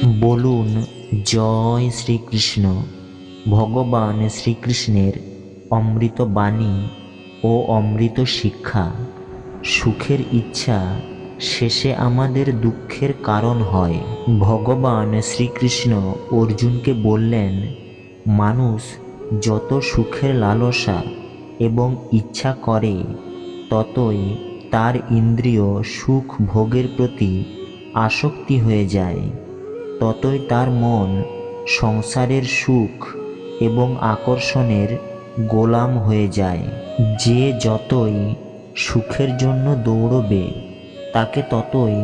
বলুন জয় শ্রীকৃষ্ণ। ভগবান শ্রীকৃষ্ণের অমৃত বাণী ও অমৃত শিক্ষা। সুখের ইচ্ছা শেষে আমাদের দুঃখের কারণ হয়। ভগবান শ্রীকৃষ্ণ অর্জুনকে বললেন, মানুষ যত সুখের লালসা এবং ইচ্ছা করে ততই তার ইন্দ্রিয় সুখ ভোগের প্রতি আসক্তি হয়ে যায়, ততই তার মন সংসারের সুখ এবং আকর্ষণের গোলাম হয়ে যায়। যে যতই সুখের জন্য দৌড়বে তাকে ততই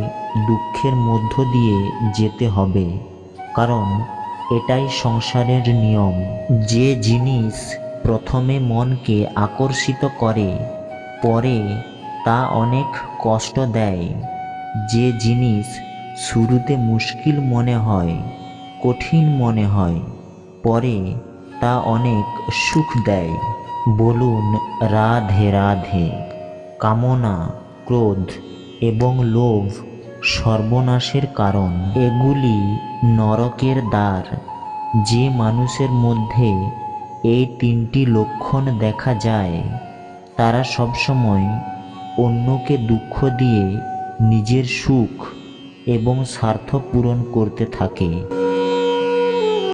দুঃখের মধ্য দিয়ে যেতে হবে, কারণ এটাই সংসারের নিয়ম। যে জিনিস প্রথমে মনকে আকর্ষিত করে পরে তা অনেক কষ্ট দেয়, যে জিনিস শুরুতে মুশকিল মনে হয়, কঠিন মনে হয়, পরে তা অনেক সুখ দেয়। বলুন রাধে রাধে। কামনা, ক্রোধ এবং লোভ সর্বনাশের কারণ। এগুলি নরকের দ্বার। যে মানুষের মধ্যে এই তিনটি লক্ষণ দেখা যায় তারা সবসময় অন্যকে দুঃখ দিয়ে নিজের সুখ এবং স্বার্থ পূরণ করতে থাকে।